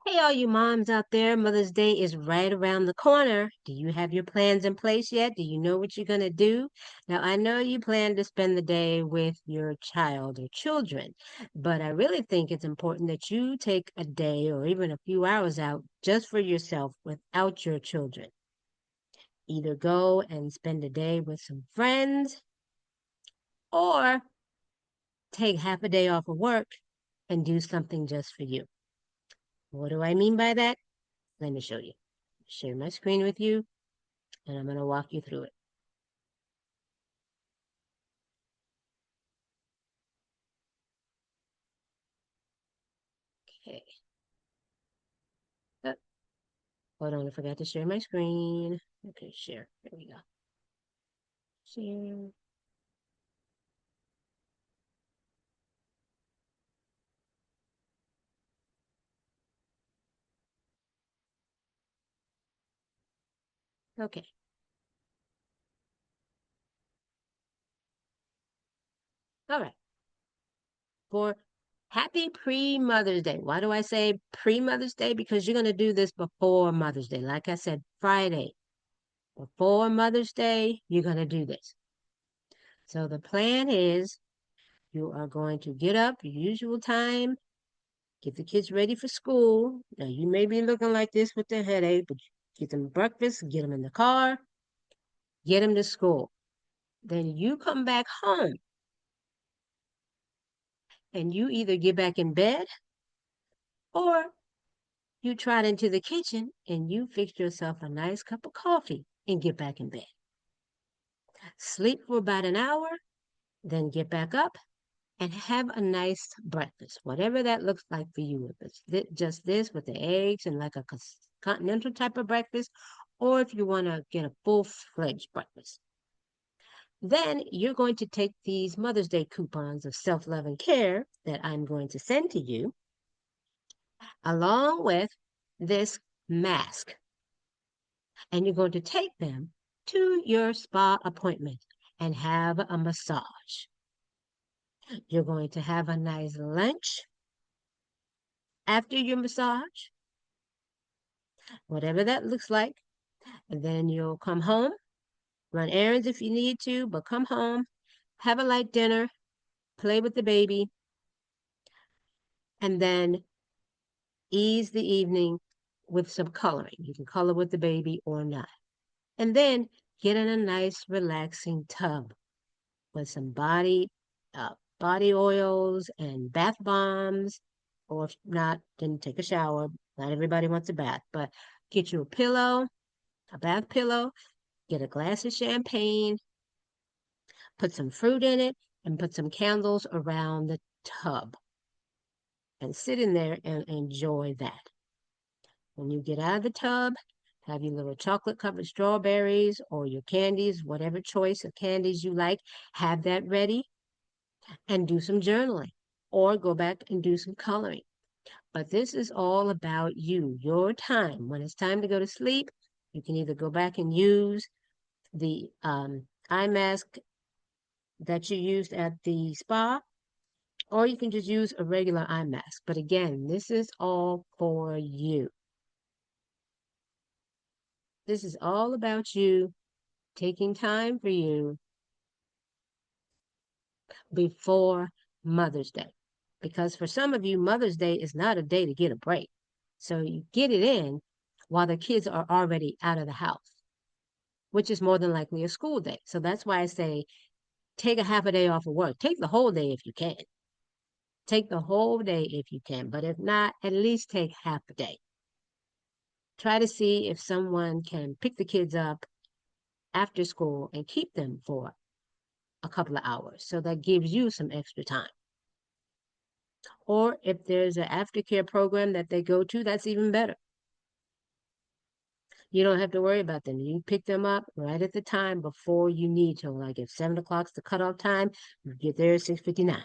Hey, all you moms out there, Mother's Day is right around the corner. Do you have your plans in place yet? Do you know what you're going to do? Now, I know you plan to spend the day with your child or children, but I really think it's important that you take a day or even a few hours out just for yourself without your children. Either go and spend a day with some friends or take half a day off of work and do something just for you. What do I mean by that? Let me show you. Share my screen with you and I'm going to walk you through it. Okay. Oh, hold on, I forgot to share my screen. Okay, share. There we go. Share. Okay. All right. For happy pre-Mother's Day. Why do I say pre-Mother's Day? Because you're going to do this before Mother's Day. Like I said, Friday, before Mother's Day, you're going to do this. So the plan is you are going to get up your usual time, get the kids ready for school. Now, you may be looking like this with the headache, but get them breakfast, get them in the car, get them to school. Then you come back home and you either get back in bed or you trot into the kitchen and you fix yourself a nice cup of coffee and get back in bed. Sleep for about an hour, then get back up and have a nice breakfast, whatever that looks like for you. If it's just this with the eggs and like a continental type of breakfast, or if you want to get a full-fledged breakfast. Then you're going to take these Mother's Day coupons of self love and care that I'm going to send to you, along with this mask. And you're going to take them to your spa appointment and have a massage. You're going to have a nice lunch after your massage, whatever that looks like. And then you'll come home, run errands if you need to, but come home, have a light dinner, play with the baby, and then ease the evening with some coloring. You can color with the baby or not. And then get in a nice, relaxing tub with some body oils and bath bombs, or if not, then take a shower. Not everybody wants a bath, but get you a pillow, a bath pillow, get a glass of champagne, put some fruit in it, and put some candles around the tub and sit in there and enjoy that. When you get out of the tub, have your little chocolate covered strawberries or your candies, whatever choice of candies you like, have that ready and do some journaling or go back and do some coloring. But this is all about you, your time. When it's time to go to sleep, you can either go back and use the eye mask that you used at the spa, or you can just use a regular eye mask. But again, this is all for you. This is all about you taking time for you before Mother's Day. Because for some of you, Mother's Day is not a day to get a break. So you get it in while the kids are already out of the house, which is more than likely a school day. So that's why I say take a half a day off of work. Take the whole day if you can. Take the whole day if you can. But if not, at least take half a day. Try to see if someone can pick the kids up after school and keep them for a couple of hours. So that gives you some extra time. Or if there's an aftercare program that they go to, that's even better. You don't have to worry about them. You pick them up right at the time before you need to. Like if 7 o'clock's the cutoff time, you get there at 6:59.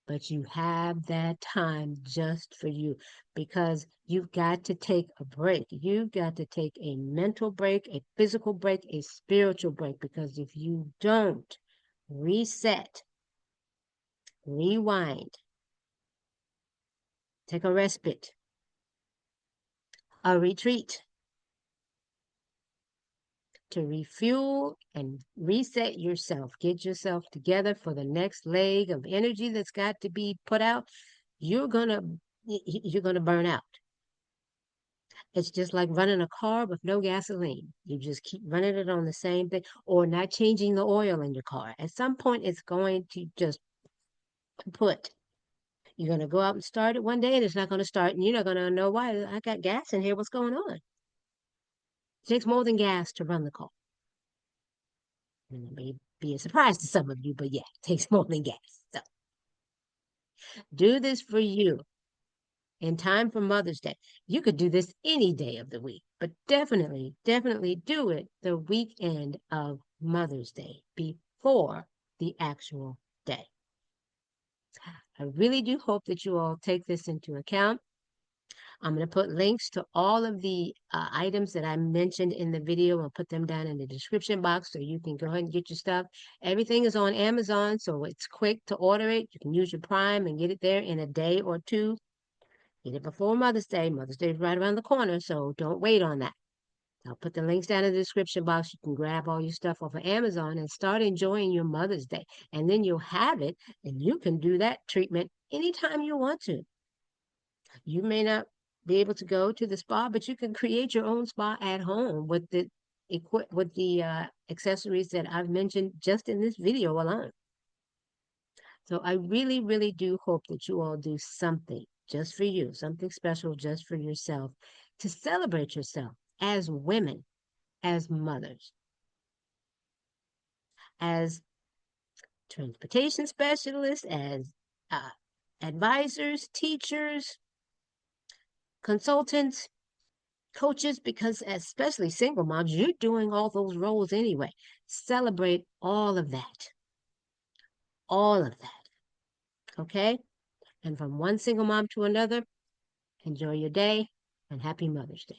But you have that time just for you because you've got to take a break. You've got to take a mental break, a physical break, a spiritual break. Because if you don't reset, rewind, take a respite, a retreat to refuel and reset yourself. Get yourself together for the next leg of energy that's got to be put out. You're gonna burn out. It's just like running a car with no gasoline. You just keep running it on the same thing or not changing the oil in your car. At some point, it's going to just put. You're going to go out and start it one day and it's not going to start and you're not going to know why. I got gas in here. What's going on? It takes more than gas to run the car. And it may be a surprise to some of you, but yeah, it takes more than gas. So do this for you in time for Mother's Day. You could do this any day of the week, but definitely, definitely do it the weekend of Mother's Day before the actual day. I really do hope that you all take this into account. I'm going to put links to all of the items that I mentioned in the video. I'll put them down in the description box so you can go ahead and get your stuff. Everything is on Amazon, so it's quick to order it. You can use your Prime and get it there in a day or two. Get it before Mother's Day. Mother's Day is right around the corner, so don't wait on that. I'll put the links down in the description box. You can grab all your stuff off of Amazon and start enjoying your Mother's Day. And then you'll have it, and you can do that treatment anytime you want to. You may not be able to go to the spa, but you can create your own spa at home with the accessories that I've mentioned just in this video alone. So I really, really do hope that you all do something just for you, something special just for yourself to celebrate yourself as women, as mothers, as transportation specialists, as uh, advisors, teachers, consultants, coaches, because especially single moms, you're doing all those roles anyway. Celebrate all of that. All of that. Okay? And from one single mom to another, enjoy your day and happy Mother's Day.